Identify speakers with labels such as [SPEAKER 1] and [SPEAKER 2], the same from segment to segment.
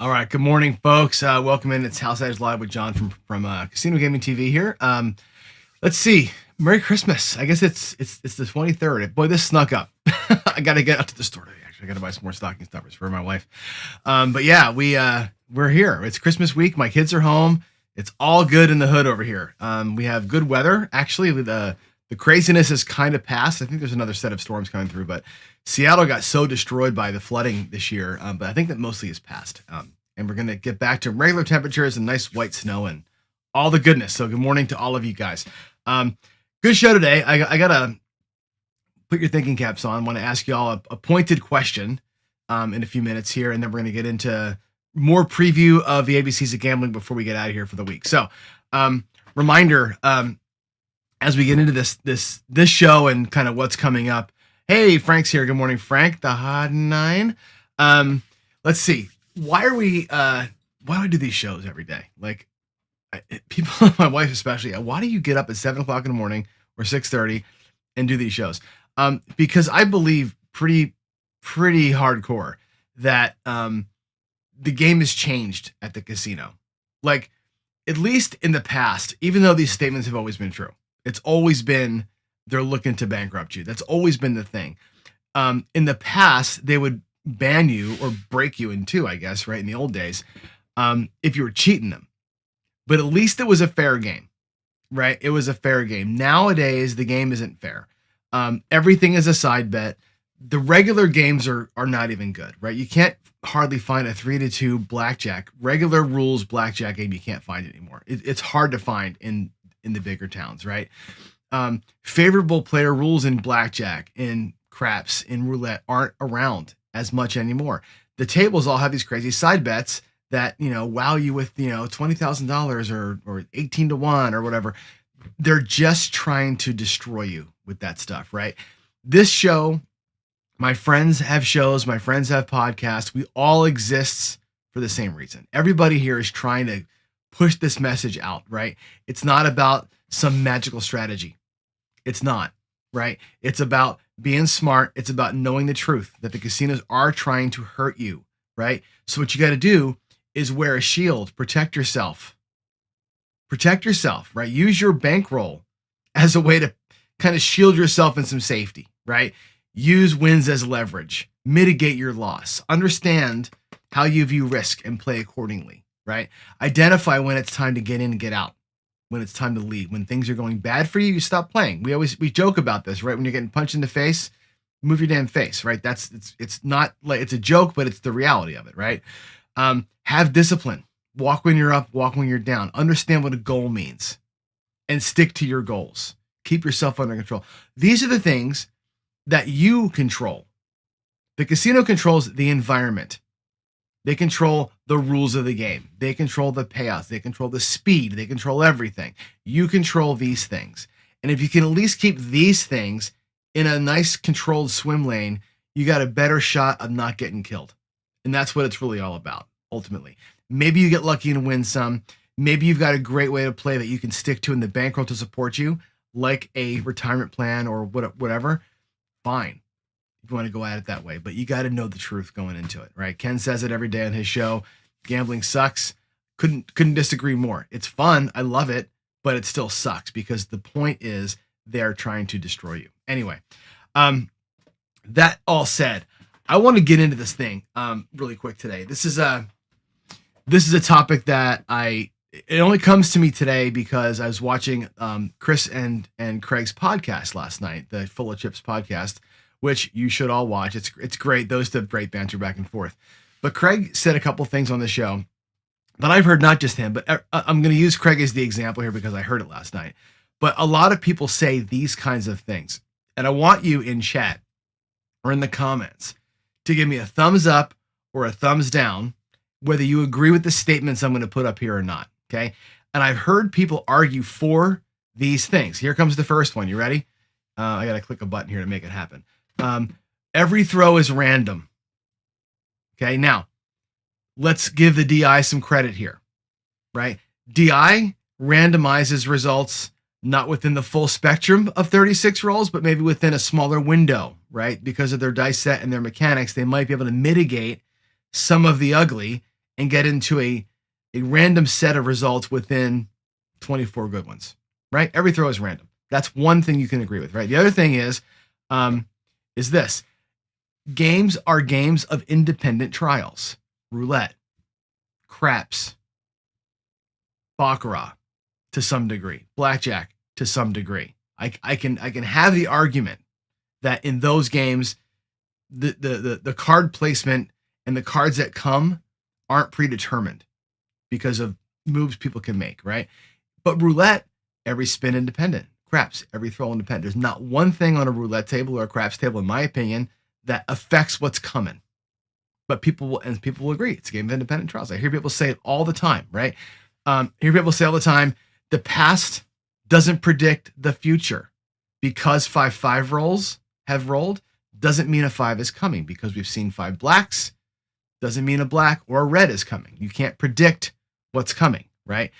[SPEAKER 1] All right. Good morning, folks. Welcome in. It's House Edge Live with John from Casino Gaming TV here. Let's see. Merry Christmas. I guess it's the 23rd. Boy, this snuck up. I got to get out to the store today. Actually, I got to buy some more stocking stuffers for my wife. But yeah, we're here. It's Christmas week. My kids are home. It's all good in the hood over here. We have good weather. Actually, the craziness is kind of past. I think there's another set of storms coming through, but Seattle got so destroyed by the flooding this year. But I think that mostly is past. And we're going to get back to regular temperatures and nice white snow and all the goodness. So good morning to all of you guys. Good show today. I got to put your thinking caps on. I want to ask you all a pointed question in a few minutes here, and then we're going to get into more preview of the ABCs of gambling before we get out of here for the week. So reminder, as we get into this show and kind of what's coming up. Hey, Frank's here. Good morning, Frank. The Hot Nine. Let's see. Why do I do these shows every day? Like people, my wife especially. Why do you get up at 7 o'clock in the morning or 6:30 and do these shows? Because I believe pretty hardcore that the game has changed at the casino. Like at least in the past, even though these statements have always been true, it's always been they're looking to bankrupt you. That's always been the thing. In the past, they would ban you or break you in two, I guess, right? In the old days, if you were cheating them. But at least it was a fair game, right? It was a fair game. Nowadays, the game isn't fair. Everything is a side bet. The regular games are not even good, right? You can't hardly find a 3-2 blackjack, regular rules blackjack game. You can't find it anymore. It's hard to find in the bigger towns, right? Favorable player rules in blackjack, in craps, in roulette aren't around as much anymore. The tables all have these crazy side bets that, wow you with, $20,000 or 18 to 1 or whatever. They're just trying to destroy you with that stuff, right? This show, my friends have shows, my friends have podcasts. We all exist for the same reason. Everybody here is trying to push this message out, right? It's not about some magical strategy. It's not, right? It's about being smart. It's about knowing the truth that the casinos are trying to hurt you, right? So what you got to do is wear a shield, protect yourself, right? Use your bankroll as a way to kind of shield yourself in some safety, right? Use wins as leverage, mitigate your loss, understand how you view risk and play accordingly, right? Identify when it's time to get in and get out. When it's time to leave, when things are going bad for you, you stop playing. We joke about this, right? When you're getting punched in the face, move your damn face, right? It's not like it's a joke, but it's the reality of it, right? Have discipline. Walk when you're up, walk when you're down. Understand what a goal means and stick to your goals. Keep yourself under control. These are the things that you control. The casino controls the environment. They control the rules of the game. They control the payouts. They control the speed. They control everything. You control these things. And if you can at least keep these things in a nice controlled swim lane, you got a better shot of not getting killed. And that's what it's really all about, ultimately. Maybe you get lucky and win some. Maybe you've got a great way to play that you can stick to in the bankroll to support you, like a retirement plan or whatever. Fine. You want to go at it that way, but you got to know the truth going into it, right? Ken says it every day on his show. Gambling sucks. Couldn't disagree more. It's fun. I love it, but it still sucks because the point is they're trying to destroy you. Anyway, that all said, I want to get into this thing really quick today. This is a topic that it only comes to me today because I was watching Chris and Craig's podcast last night, the Full of Chips podcast, which you should all watch. It's great. Those two have great banter back and forth. But Craig said a couple things on the show that I've heard, not just him, but I'm going to use Craig as the example here because I heard it last night. But a lot of people say these kinds of things. And I want you in chat or in the comments to give me a thumbs up or a thumbs down, whether you agree with the statements I'm going to put up here or not. Okay. And I've heard people argue for these things. Here comes the first one. You ready? I got to click a button here to make it happen. Every throw is random. Okay. Now let's give the DI some credit here, right? DI randomizes results not within the full spectrum of 36 rolls, but maybe within a smaller window, right? Because of their dice set and their mechanics, they might be able to mitigate some of the ugly and get into a random set of results within 24 good ones, right? Every throw is random. That's one thing you can agree with, right? The other thing is this. Games are games of independent trials. Roulette, craps, baccarat to some degree, blackjack to some degree. I can have the argument that in those games, the card placement and the cards that come aren't predetermined because of moves people can make, right? But roulette, every spin independent. Craps, every throw independent. There's not one thing on a roulette table or a craps table, in my opinion, that affects what's coming. But people will agree. It's a game of independent trials. I hear people say it all the time, right? I hear people say all the time, the past doesn't predict the future. Because 5-5 rolls have rolled, doesn't mean a 5 is coming. Because we've seen 5 blacks, doesn't mean a black or a red is coming. You can't predict what's coming, right?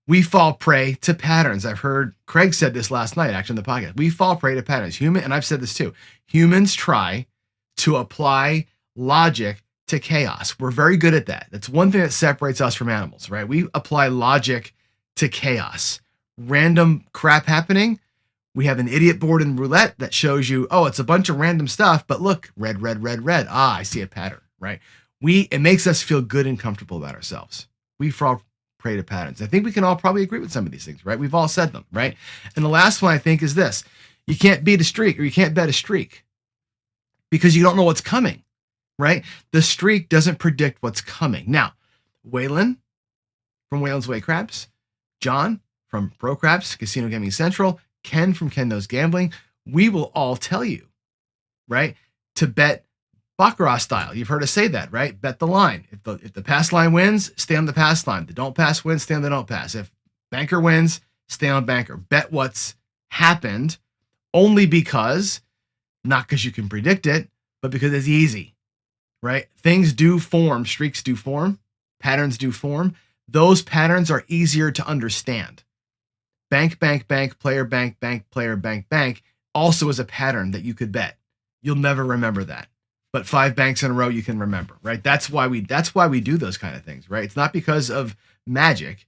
[SPEAKER 1] We fall prey to patterns. I've heard Craig said this last night, actually, in the podcast. We fall prey to patterns. And I've said this too. Humans try to apply logic to chaos. We're very good at that. That's one thing that separates us from animals, right? We apply logic to chaos. Random crap happening. We have an idiot board in roulette that shows you, oh, it's a bunch of random stuff, but look, red, red, red, red. Ah, I see a pattern, right? It makes us feel good and comfortable about ourselves. We fall prey to patterns. I think we can all probably agree with some of these things, right? We've all said them, right? And the last one I think is this. You can't beat a streak, or you can't bet a streak because you don't know what's coming, right? The streak doesn't predict what's coming. Now, Waylon from Waylon's Way Craps, John from Pro Craps, Casino Gaming Central, Ken from Ken Knows Gambling, we will all tell you, right, to bet baccarat style. You've heard us say that, right? Bet the line. If the pass line wins, stay on the pass line. If the don't pass wins, stay on the don't pass. If banker wins, stay on banker. Bet what's happened only because, not because you can predict it, but because it's easy, right? Things do form, streaks do form, patterns do form. Those patterns are easier to understand. Bank, bank, bank, player, bank, player, bank, also is a pattern that you could bet. You'll never remember that. But 5 banks in a row you can remember, right? That's why we do those kind of things, right? It's not because of magic.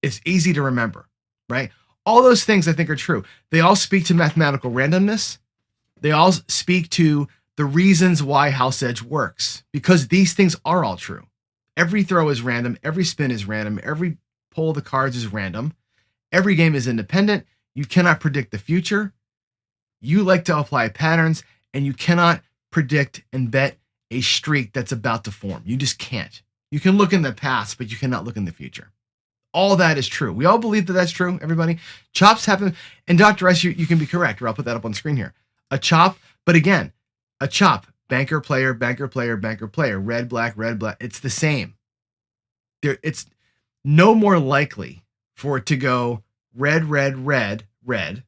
[SPEAKER 1] It's easy to remember, right? All those things I think are true. They all speak to mathematical randomness. They all speak to the reasons why house edge works, because these things are all true. Every throw is random. Every spin is random. Every pull of the cards is random. Every game is independent. You cannot predict the future. You like to apply patterns, and you cannot predict and bet a streak that's about to form. You just can't. You can look in the past, but you cannot look in the future. All that is true. We all believe that that's true, everybody. Chops happen. And Dr. S, you can be correct, or I'll put that up on screen here. A chop, but again, a chop, banker, player, banker, player, banker, player, red, black, it's the same. It's no more likely for it to go red, red, red, red,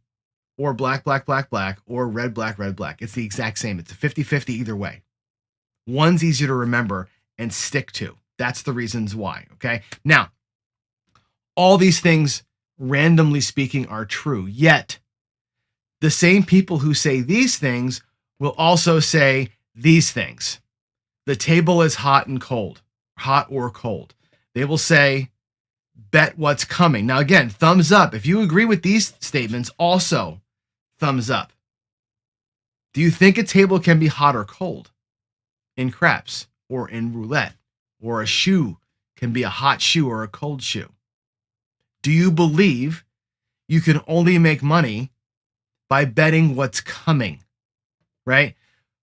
[SPEAKER 1] or black, black, black, black, or red, black, red, black. It's the exact same. It's a 50-50 either way. One's easier to remember and stick to. That's the reasons why, okay? Now, all these things, randomly speaking, are true. Yet, the same people who say these things will also say these things. The table is hot and cold, hot or cold. They will say, bet what's coming. Now, again, thumbs up. If you agree with these statements, also thumbs up. Do you think a table can be hot or cold in craps or in roulette, or a shoe can be a hot shoe or a cold shoe? Do you believe you can only make money by betting what's coming, right?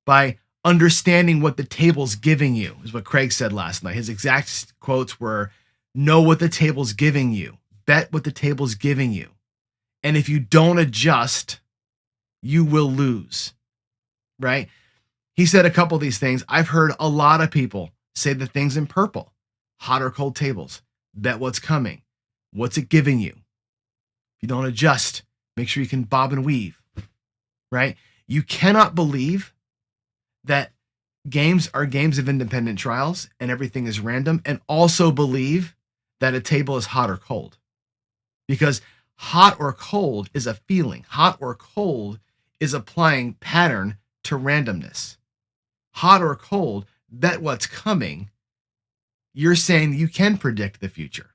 [SPEAKER 1] By understanding what the table's giving you, is what Craig said last night. His exact quotes were, know what the table's giving you, bet what the table's giving you. And if you don't adjust, you will lose, right? He said a couple of these things. I've heard a lot of people say the things in purple, hot or cold tables, bet what's coming. What's it giving you? If you don't adjust, make sure you can bob and weave, right? You cannot believe that games are games of independent trials and everything is random, and also believe that a table is hot or cold. Because hot or cold is a feeling. Hot or cold is applying pattern to randomness. Hot or cold, bet what's coming, you're saying you can predict the future,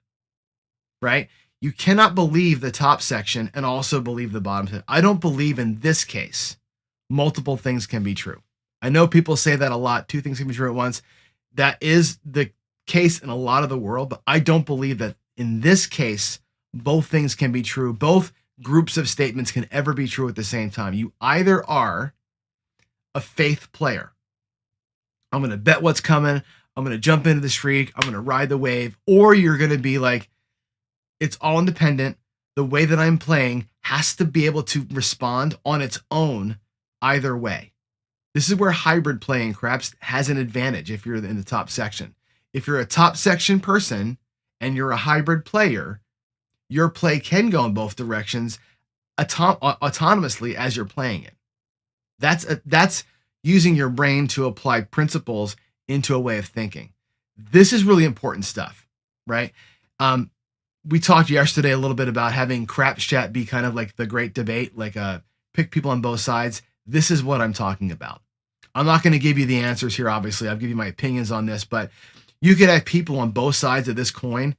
[SPEAKER 1] right? You cannot believe the top section and also believe the bottom section. I don't believe in this case multiple things can be true. I know people say that a lot. Two things can be true at once. That is the case in a lot of the world, but I don't believe that in this case, both things can be true. Both groups of statements can ever be true at the same time. You either are a faith player. I'm going to bet what's coming. I'm going to jump into the streak. I'm going to ride the wave. Or you're going to be like, it's all independent. The way that I'm playing has to be able to respond on its own either way. This is where hybrid playing craps has an advantage if you're in the top section. If you're a top section person and you're a hybrid player, your play can go in both directions autonomously as you're playing it. That's using your brain to apply principles into a way of thinking. This is really important stuff, right? We talked yesterday a little bit about having craps chat be kind of like the great debate, like pick people on both sides. This is what I'm talking about. I'm not going to give you the answers here, obviously. I'll give you my opinions on this, but you could have people on both sides of this coin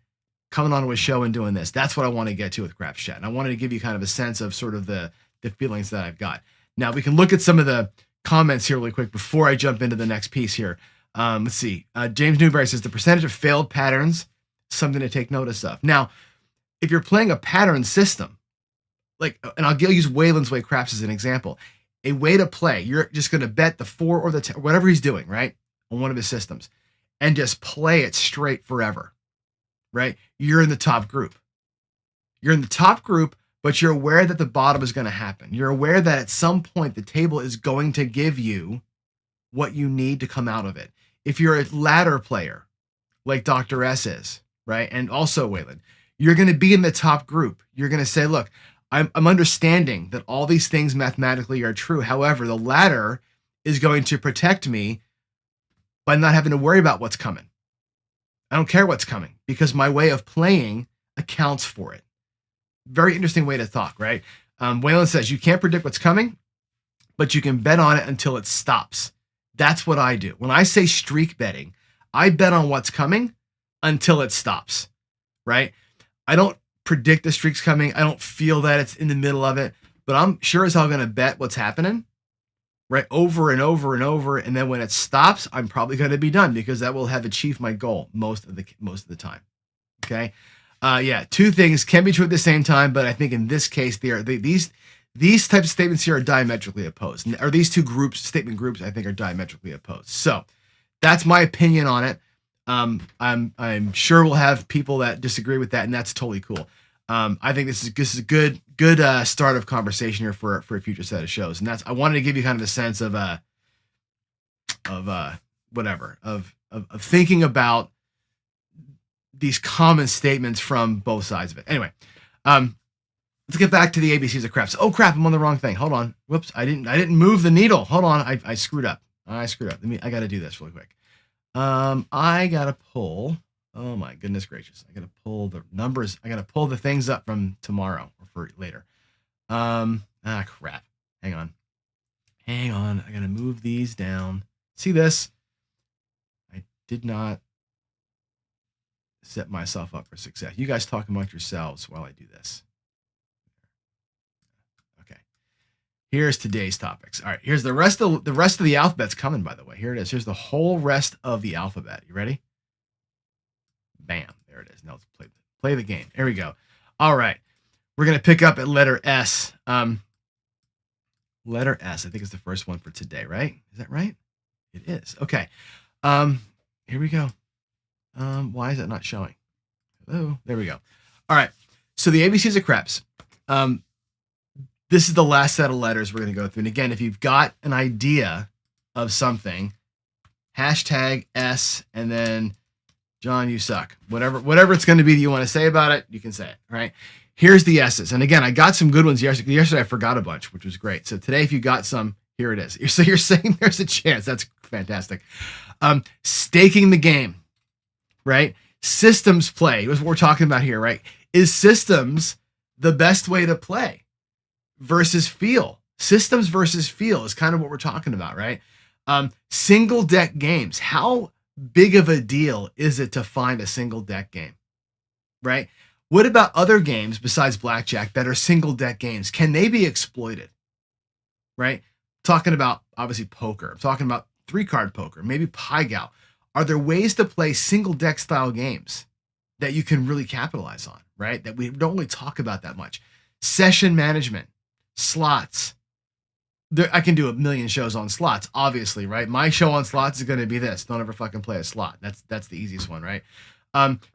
[SPEAKER 1] coming onto a show and doing this. That's what I want to get to with craps chat. And I wanted to give you kind of a sense of sort of the feelings that I've got. Now we can look at some of the comments here really quick before I jump into the next piece here. Let's see. James Newberry says the percentage of failed patterns, something to take notice of. Now, if you're playing a pattern system, and I'll use Waylon's way craps as an example, a way to play, you're just going to bet the 4 or the 10, whatever he's doing, right, on one of his systems, and just play it straight forever, right? You're in the top group. You're in the top group, but you're aware that the bottom is going to happen. You're aware that at some point the table is going to give you what you need to come out of it. If you're a ladder player, like Dr. S is, right, and also Waylon, you're going to be in the top group. You're going to say, look, I'm understanding that all these things mathematically are true. However, the ladder is going to protect me by not having to worry about what's coming. I don't care what's coming because my way of playing accounts for it. Very interesting way to talk, right? Waylon says you can't predict what's coming, but you can bet on it until it stops. That's what I do. When I say streak betting, I bet on what's coming until it stops, right? I don't predict the streak's coming. I don't feel that it's in the middle of it, but I'm sure as hell going to bet what's happening, right, over and over and over. And then when it stops, I'm probably going to be done because that will have achieved my goal most of the time. Okay. Yeah. Two things can be true at the same time, but I think in this case, these types of statements here are diametrically opposed, or these two statement groups, I think are diametrically opposed. So that's my opinion on it. I'm sure we'll have people that disagree with that, and that's totally cool. I think this is a good start of conversation here for a future set of shows, and I wanted to give you kind of a sense of thinking about these common statements from both sides of it. Anyway, let's get back to the ABCs of craps. Oh crap, I'm on the wrong thing. Hold on. Whoops, I didn't move the needle. Hold on, I screwed up. I got to do this really quick. I gotta pull. Oh my goodness gracious! I gotta pull the numbers. I gotta pull the things up from tomorrow or for later. Crap. Hang on. I gotta move these down. See this? I did not set myself up for success. You guys talk amongst yourselves while I do this. Okay. Here's today's topics. All right. Here's the rest of the alphabet's coming, by the way. Here it is. Here's the whole rest of the alphabet. You ready? Bam. There it is. Now let's play the game. Here we go. All right. We're going to pick up at letter S. Letter S, I think is the first one for today, right? Is that right? It is. Okay. Here we go. Why is that not showing? Hello. There we go. All right. So the ABCs of craps. This is the last set of letters we're going to go through. And again, if you've got an idea of something, hashtag S and then John, you suck. Whatever it's going to be that you want to say about it, you can say it. All right. Here's the S's. And again, I got some good ones yesterday. Yesterday I forgot a bunch, which was great. So today, if you got some, here it is. So you're saying there's a chance. That's fantastic. Staking the game, right? Systems play is what we're talking about here, right? Is systems the best way to play versus feel? Systems versus feel is kind of what we're talking about, right? Single deck games. How big of a deal is it to find a single deck game, right? What about other games besides blackjack that are single deck games? Can they be exploited, right? Talking about obviously poker. I'm talking about 3-card poker, maybe pie gow. Are there ways to play single deck style games that you can really capitalize on, right? That we don't really talk about that much. Session management, slots. I can do a million shows on slots, obviously, right? My show on slots is going to be this. Don't ever fucking play a slot. That's the easiest one, right?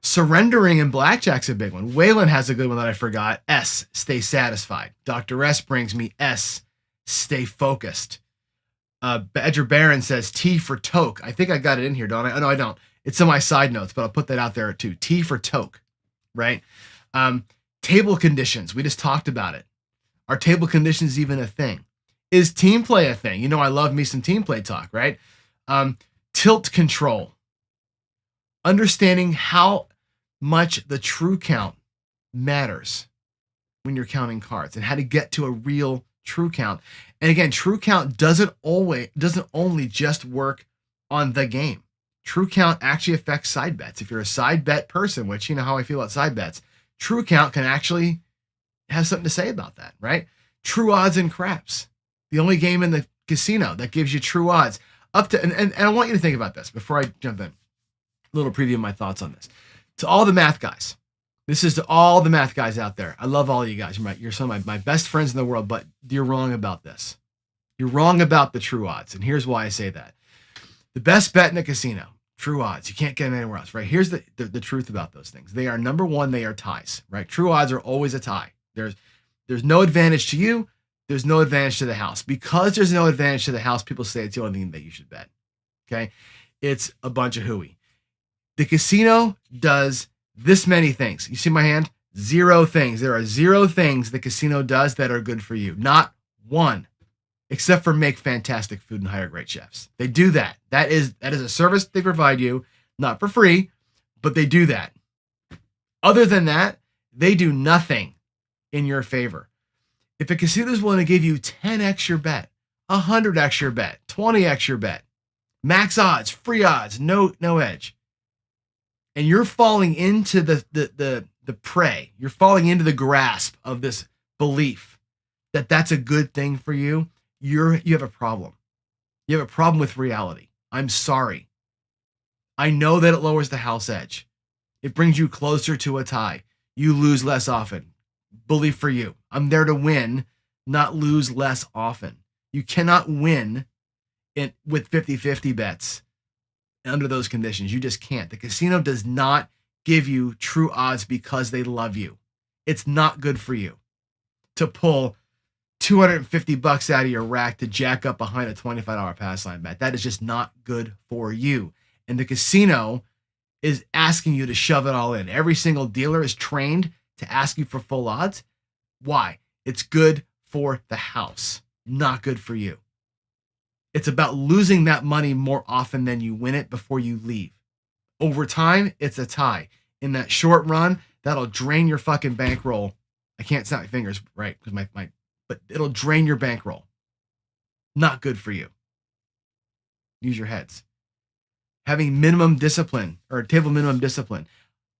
[SPEAKER 1] Surrendering in blackjack's a big one. Waylon has a good one that I forgot. S, stay satisfied. Dr. S brings me S, stay focused. Badger Baron says T for toke. I think I got it in here, don't I? Oh, no, I don't. It's in my side notes, but I'll put that out there too. T for toke, right? Table conditions. We just talked about it. Are table conditions even a thing? Is team play a thing? You know, I love me some team play talk, right? Tilt control. Understanding how much the true count matters when you're counting cards and how to get to a real true count. And again, true count doesn't only just work on the game. True count actually affects side bets. If you're a side bet person, which you know how I feel about side bets, true count can actually have something to say about that, right? True odds and craps. The only game in the casino that gives you true odds up to, and I want you to think about this before I jump in. A little preview of my thoughts on this. To all the math guys, this is to all the math guys out there. I love all of you guys. You're some of my best friends in the world, but you're wrong about this. You're wrong about the true odds. And here's why I say that. The best bet in the casino, true odds. You can't get them anywhere else, right? Here's the truth about those things. They are, number one, they are ties, right? True odds are always a tie. There's no advantage to you. There's no advantage to the house. Because there's no advantage to the house, people say it's the only thing that you should bet. Okay? It's a bunch of hooey. The casino does this many things. You see my hand? 0 things. There are 0 things the casino does that are good for you. Not one. Except for make fantastic food and hire great chefs. They do that. That is a service they provide you, not for free, but they do that. Other than that, they do nothing in your favor. If a casino is willing to give you 10x your bet, 100x your bet, 20x your bet, max odds, free odds, no edge, and you're falling into the prey, you're falling into the grasp of this belief that that's a good thing for you, you have a problem. You have a problem with reality. I'm sorry. I know that it lowers the house edge. It brings you closer to a tie. You lose less often. Belief for you. I'm there to win, not lose less often. You cannot win with 50-50 bets under those conditions. You just can't. The casino does not give you true odds because they love you. It's not good for you to pull $250 out of your rack to jack up behind a $25 pass line bet. That is just not good for you. And the casino is asking you to shove it all in. Every single dealer is trained to ask you for full odds. Why? It's good for the house, not good for you. It's about losing that money more often than you win it before you leave. Over time, it's a tie. In that short run, that'll drain your fucking bankroll. I can't snap my fingers right because but it'll drain your bankroll. Not good for you. Use your heads. Having minimum discipline or table minimum discipline.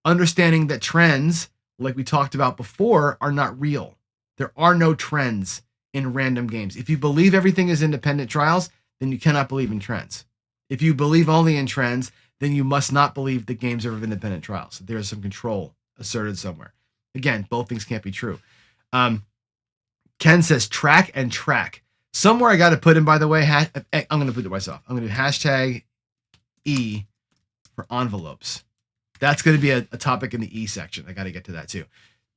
[SPEAKER 1] Understanding that trends, like we talked about before, are not real. There are no trends in random games. If you believe everything is independent trials, then you cannot believe in trends. If you believe only in trends, then you must not believe that games are of independent trials. There is some control asserted somewhere. Again, both things can't be true. Ken says track and track. Somewhere I got to put in, by the way, I'm going to put it myself. I'm going to do hashtag E for envelopes. That's going to be a topic in the E section. I got to get to that too.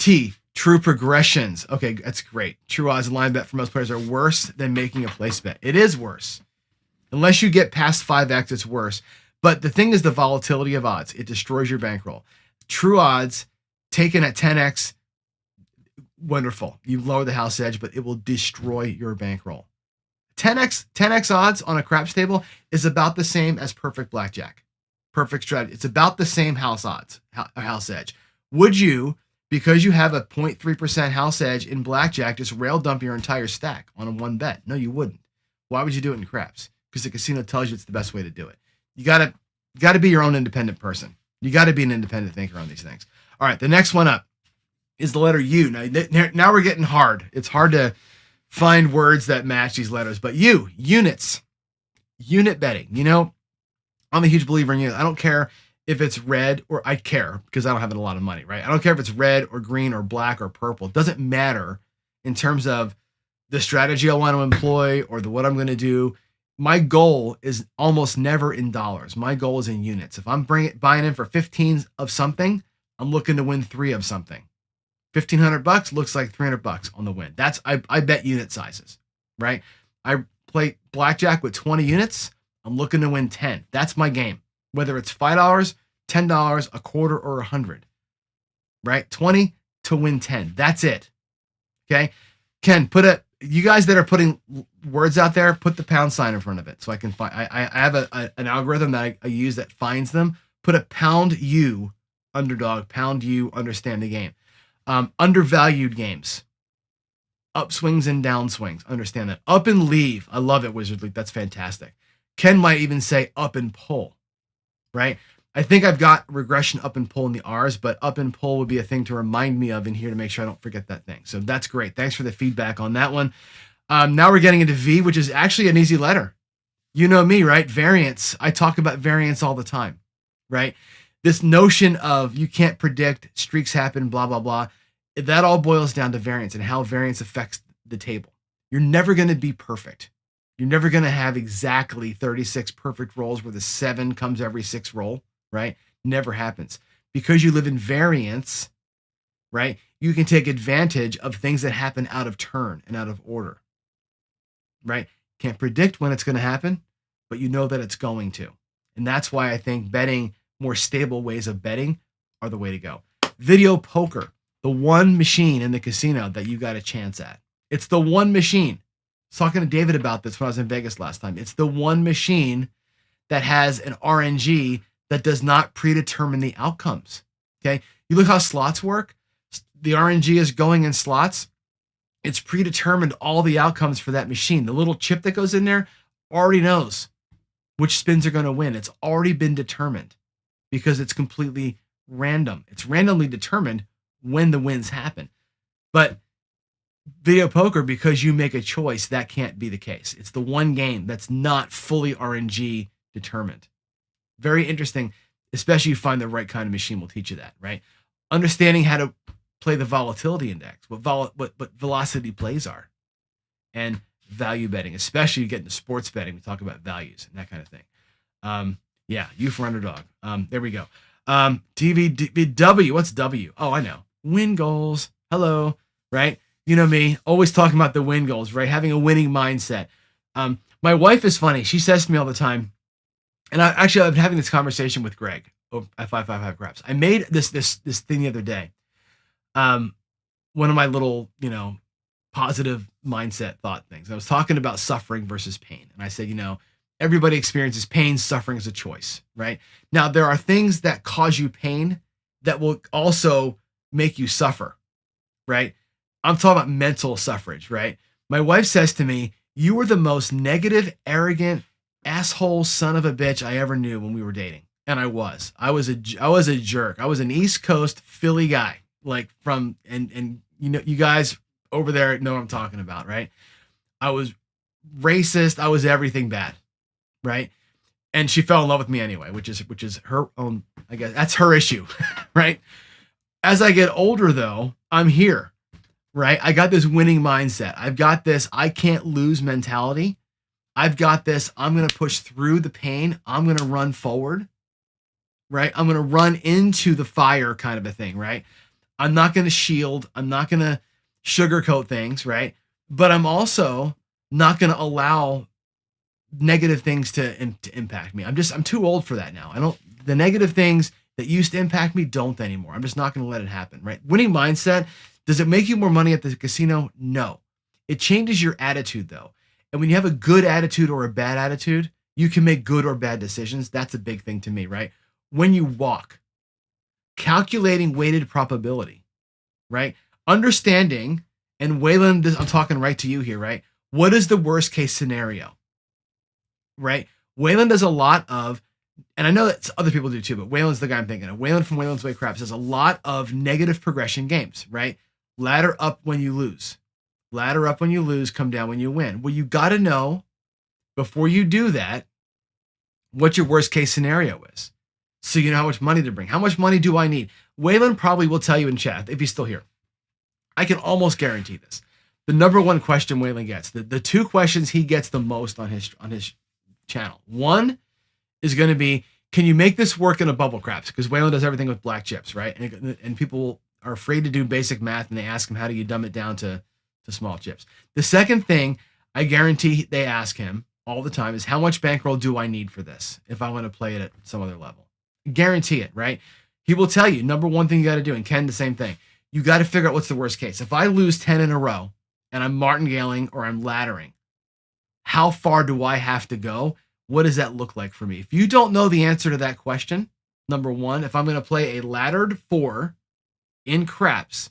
[SPEAKER 1] T, true progressions. Okay, that's great. True odds and line bet for most players are worse than making a place bet. It is worse. Unless you get past 5x, it's worse. But the thing is the volatility of odds. It destroys your bankroll. True odds taken at 10x, wonderful. You lower the house edge, but it will destroy your bankroll. 10x odds on a craps table is about the same as perfect blackjack. Perfect strategy. It's about the same house odds, house edge. Would you, because you have a 0.3% house edge in blackjack, just rail dump your entire stack on a one bet? No, you wouldn't. Why would you do it in craps? Because the casino tells you it's the best way to do it. You got to You got to be your own independent person. You got to be an independent thinker on these things. All right, the next one up is the letter U. Now we're getting hard. It's hard to find words that match these letters, but units, unit betting. I'm a huge believer in units. I don't care if it's red or I care because I don't have a lot of money, right? I don't care if it's red or green or black or purple. It doesn't matter in terms of the strategy I want to employ or what I'm going to do. My goal is almost never in dollars. My goal is in units. If I'm buying in for 15 of something, I'm looking to win 3 of something. $1,500 looks like $300 on the win. I bet unit sizes, right? I play blackjack with 20 units. I'm looking to win 10. That's my game. Whether it's $5, $10, a quarter, or 100, right? 20 to win 10. That's it. Okay. Ken, you guys that are putting words out there, put the pound sign in front of it so I can find. I have an algorithm that I use that finds them. Put a pound U underdog, pound U understand the game. Undervalued games, upswings and downswings. Understand that. Up and leave. I love it, Wizard League. That's fantastic. Ken might even say up and pull, right? I think I've got regression up and pull in the R's, but up and pull would be a thing to remind me of in here to make sure I don't forget that thing. So that's great. Thanks for the feedback on that one. Now we're getting into V, which is actually an easy letter. You know me, right? Variance. I talk about variance all the time, right? This notion of you can't predict, streaks happen, blah, blah, blah. That all boils down to variance and how variance affects the table. You're never going to be perfect. You're never going to have exactly 36 perfect rolls where the 7 comes every 6 roll, right? Never happens. Because you live in variance, right? You can take advantage of things that happen out of turn and out of order, right? Can't predict when it's going to happen, but you know that it's going to. And that's why I think betting, more stable ways of betting are the way to go. Video poker, the one machine in the casino that you got a chance at. It's the one machine. I was talking to David about this when I was in Vegas last time. It's the one machine that has an RNG that does not predetermine the outcomes. Okay. You look how slots work. The RNG is going in slots. It's predetermined all the outcomes for that machine. The little chip that goes in there already knows which spins are going to win. It's already been determined because it's completely random. It's randomly determined when the wins happen. But video poker, because you make a choice, that can't be the case. It's the one game that's not fully RNG determined. Very interesting, especially if you find the right kind of machine will teach you that, right? Understanding how to play the volatility index, what velocity plays are, and value betting, especially you get into sports betting. We talk about values and that kind of thing. Yeah, U for underdog. There we go. TVW, what's W? Oh, I know. Win goals. Hello, right? You know me, always talking about the win goals, right? Having a winning mindset. My wife is funny. She says to me all the time, and I've been having this conversation with Greg at 555 Craps. I made this thing the other day. One of my little, positive mindset thought things. I was talking about suffering versus pain. And I said, everybody experiences pain. Suffering is a choice, right? Now, there are things that cause you pain that will also make you suffer, right? I'm talking about mental suffrage, right? My wife says to me, you were the most negative, arrogant, asshole son of a bitch I ever knew when we were dating. And I was a jerk. I was an East Coast Philly guy, like and you guys over there know what I'm talking about, right? I was racist. I was everything bad, right? And she fell in love with me anyway, which is her own, I guess that's her issue, right? As I get older though, I'm here, right? I got this winning mindset. I've got this I can't lose mentality. I've got this I'm going to push through the pain. I'm going to run forward, right? I'm going to run into the fire kind of a thing, right? I'm not going to shield. I'm not going to sugarcoat things, right? But I'm also not going to allow negative things to impact me. I'm too old for that now. The negative things that used to impact me don't anymore. I'm just not going to let it happen, right? Winning mindset, does it make you more money at the casino? No. It changes your attitude though. And when you have a good attitude or a bad attitude, you can make good or bad decisions. That's a big thing to me, right? When you walk, calculating weighted probability, right? Understanding, and Waylon, I'm talking right to you here, right? What is the worst case scenario, right? Waylon does a lot of and I know that other people do too, but Waylon's the guy I'm thinking of. Waylon from Waylon's Way Craps has a lot of negative progression games, right? Ladder up when you lose. Ladder up when you lose, come down when you win. Well, you got to know before you do that what your worst case scenario is. So you know how much money to bring. How much money do I need? Waylon probably will tell you in chat if he's still here. I can almost guarantee this. The number one question Waylon gets, the two questions he gets the most on his channel. One is going to be, can you make this work in a bubble craps? Because Waylon does everything with black chips, right? And people are afraid to do basic math, and they ask him, how do you dumb it down to small chips? The second thing I guarantee they ask him all the time is, how much bankroll do I need for this if I want to play it at some other level? Guarantee it, right? He will tell you, number one thing you got to do, and Ken, the same thing. You got to figure out what's the worst case. If I lose 10 in a row and I'm martingaling or I'm laddering, how far do I have to go? What does that look like for me? If you don't know the answer to that question, number one, if I'm going to play a laddered 4 in craps,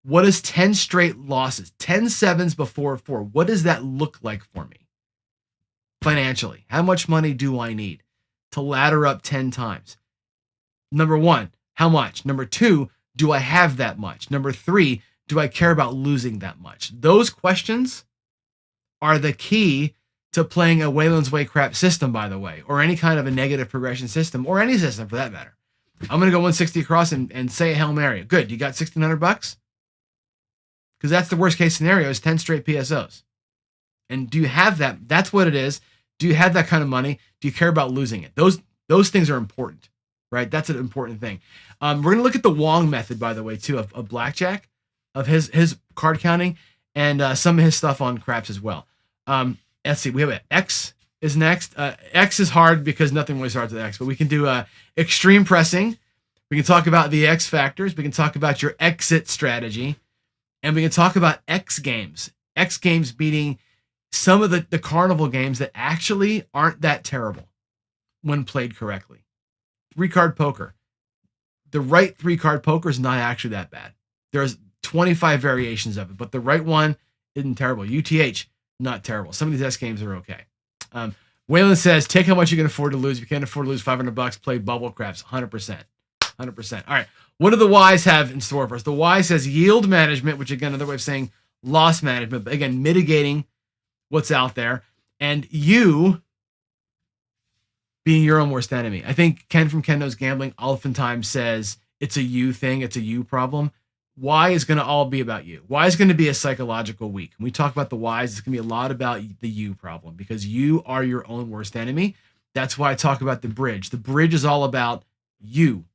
[SPEAKER 1] what is 10 straight losses, 10 sevens before 4? What does that look like for me financially? How much money do I need to ladder up 10 times? Number one, how much? Number two, do I have that much? Number three, do I care about losing that much? Those questions are the key to playing a Waylon's Way crap system, by the way, or any kind of a negative progression system, or any system for that matter. I'm going to go 160 across and say a Hail Mary. Good. You got $1,600? Because that's the worst case scenario, is 10 straight PSOs. And do you have that? That's what it is. Do you have that kind of money? Do you care about losing it? Those things are important, right? That's an important thing. We're going to look at the Wong method, by the way, too, of blackjack, of his card counting, and some of his stuff on craps as well. Let's see. We have X is next. X is hard because nothing really starts with X, but we can do extreme pressing. We can talk about the X factors. We can talk about your exit strategy, and we can talk about X games. X games beating some of the carnival games that actually aren't that terrible when played correctly. 3-card poker. The right 3-card poker is not actually that bad. There's 25 variations of it, but the right one isn't terrible. UTH, not terrible. Some of these S games are okay. Waylon says, take how much you can afford to lose. If you can't afford to lose $500, play bubble craps. 100%. 100%. All right. What do the Ys have in store for us? The Y says yield management, which again, another way of saying loss management, but again, mitigating what's out there. And you being your own worst enemy. I think Ken from Ken Knows Gambling oftentimes says it's a you thing. It's a you problem. Y is going to all be about you. Y is going to be a psychological week. When we talk about the Ys, it's going to be a lot about the you problem, because you are your own worst enemy. That's why I talk about the bridge. The bridge is all about you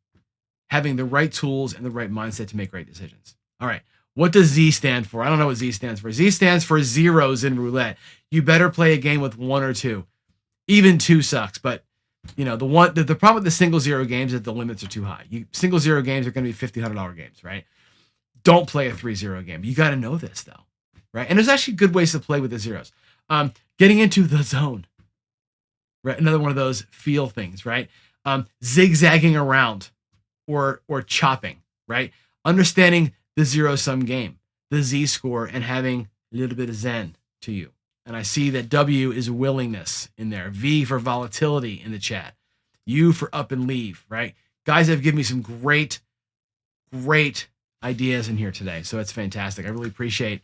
[SPEAKER 1] having the right tools and the right mindset to make right decisions. All right. What does Z stand for? I don't know what Z stands for. Z stands for zeros in roulette. You better play a game with 1 or 2. Even 2 sucks, but you know, the problem with the single zero games is that the limits are too high. Single zero games are going to be $50-$100 games, right? Don't play a 3-0 game. You got to know this though, right? And there's actually good ways to play with the zeros. Getting into the zone, right? Another one of those feel things, right? Zigzagging around or chopping, right? Understanding the zero-sum game, the Z score, and having a little bit of Zen to you. And I see that W is willingness in there. V for volatility in the chat. U for up and leave, right? Guys have given me some great ideas in here today. So it's fantastic. I really appreciate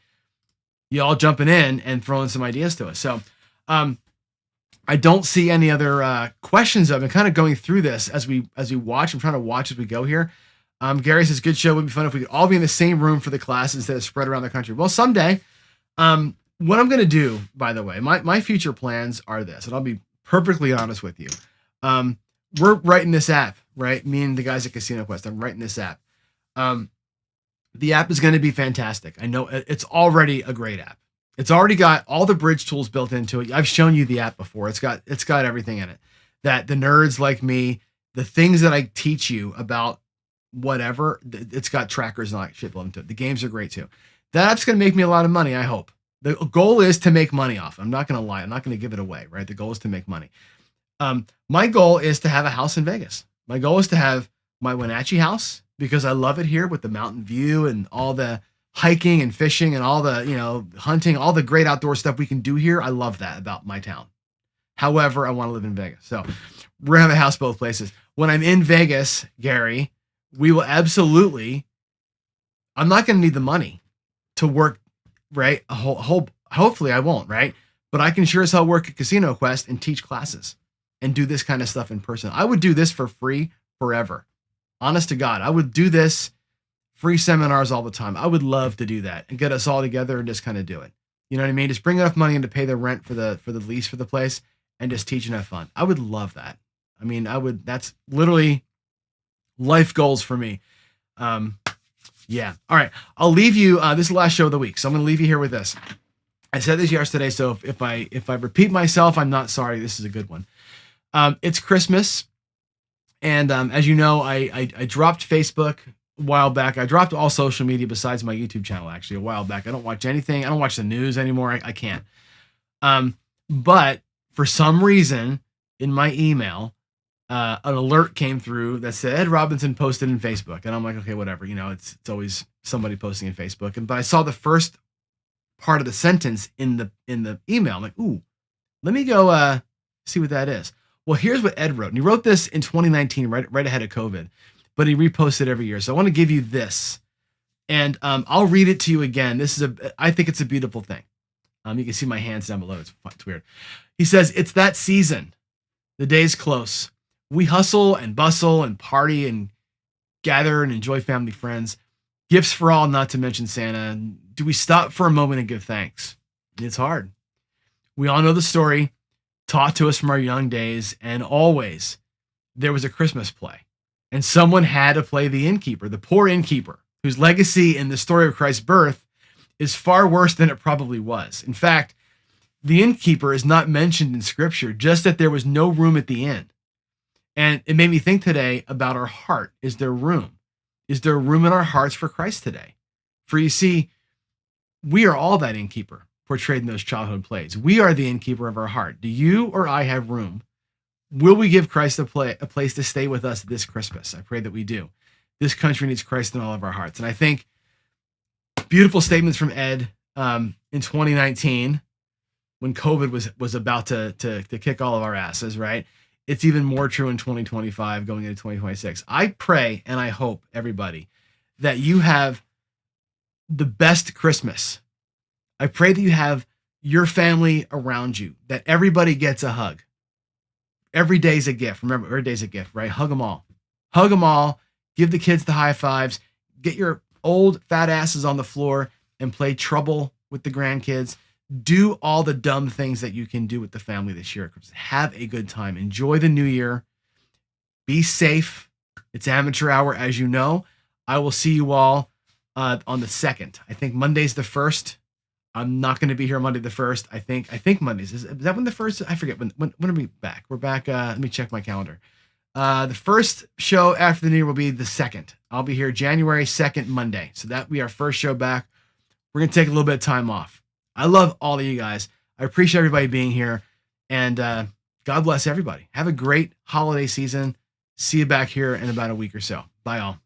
[SPEAKER 1] you all jumping in and throwing some ideas to us. So I don't see any other questions. I've been kind of going through this as we watch. I'm trying to watch as we go here. Gary says, good show. Would be fun if we could all be in the same room for the class instead of spread around the country. Well, someday. What I'm going to do, by the way, my future plans are this, and I'll be perfectly honest with you. We're writing this app, right? Me and the guys at Casino Quest, I'm writing this app. The app is going to be fantastic. I know it's already a great app. It's already got all the bridge tools built into it. I've shown you the app before. It's got everything in it that the nerds like me, the things that I teach you about whatever, it's got trackers and all that shit built into it. The games are great too. That app's going to make me a lot of money, I hope. The goal is to make money off. I'm not going to lie. I'm not going to give it away, right? The goal is to make money. My goal is to have a house in Vegas. My goal is to have my Wenatchee house, because I love it here with the mountain view and all the hiking and fishing and all the, hunting, all the great outdoor stuff we can do here. I love that about my town. However, I want to live in Vegas. So we're going to have a house both places. When I'm in Vegas, Gary, we will absolutely, I'm not going to need the money to work, right? Hopefully I won't, right? But I can sure as hell work at Casino Quest and teach classes and do this kind of stuff in person. I would do this for free forever. Honest to God, I would do this free seminars all the time. I would love to do that and get us all together and just kind of do it. You know what I mean? Just bring enough money in to pay the rent for the lease for the place and just teach and have fun. I would love that. I mean, that's literally life goals for me. Yeah. All right. I'll leave you. This is the last show of the week. So I'm going to leave you here with this. I said this yesterday. So if I repeat myself, I'm not sorry. This is a good one. It's Christmas. And as you know, I dropped Facebook a while back. I dropped all social media besides my YouTube channel, actually, a while back. I don't watch anything. I don't watch the news anymore. I can't. But for some reason, in my email, an alert came through that said Ed Robinson posted in Facebook. And I'm like, okay, whatever. You know, it's always somebody posting in Facebook. But I saw the first part of the sentence in the email. I'm like, ooh, let me go see what that is. Well, here's what Ed wrote. And he wrote this in 2019, right ahead of COVID, but he reposted every year. So I want to give you this, and I'll read it to you again. I think it's a beautiful thing. You can see my hands down below. It's weird. He says, it's that season. The day's close. We hustle and bustle and party and gather and enjoy family, friends, gifts for all, not to mention Santa. Do we stop for a moment and give thanks? It's hard. We all know the story taught to us from our young days, and always there was a Christmas play, and someone had to play the innkeeper, the poor innkeeper, whose legacy in the story of Christ's birth is far worse than it probably was. In fact, the innkeeper is not mentioned in Scripture, just that there was no room at the inn. And it made me think today about our heart. Is there room? Is there room in our hearts for Christ today? For you see, we are all that innkeeper portrayed in those childhood plays. We are the innkeeper of our heart. Do you or I have room? Will we give Christ a place to stay with us this Christmas? I pray that we do. This country needs Christ in all of our hearts. And I think beautiful statements from Ed in 2019 when COVID was about to kick all of our asses, right? It's even more true in 2025 going into 2026. I pray and I hope, everybody, that you have the best Christmas. I pray that you have your family around you, that everybody gets a hug. Every day's a gift. Remember, every day's a gift, right? Hug them all. Hug them all. Give the kids the high fives. Get your old fat asses on the floor and play trouble with the grandkids. Do all the dumb things that you can do with the family this year. Have a good time. Enjoy the new year. Be safe. It's amateur hour, as you know. I will see you all on the 2nd. I think Monday's the 1st. I'm not going to be here Monday the 1st. I think Mondays. Is that when the 1st? I forget. When are we back? We're back. Let me check my calendar. The first show after the new year will be the 2nd. I'll be here January 2nd, Monday. So that will be our first show back. We're going to take a little bit of time off. I love all of you guys. I appreciate everybody being here. And God bless everybody. Have a great holiday season. See you back here in about a week or so. Bye, all.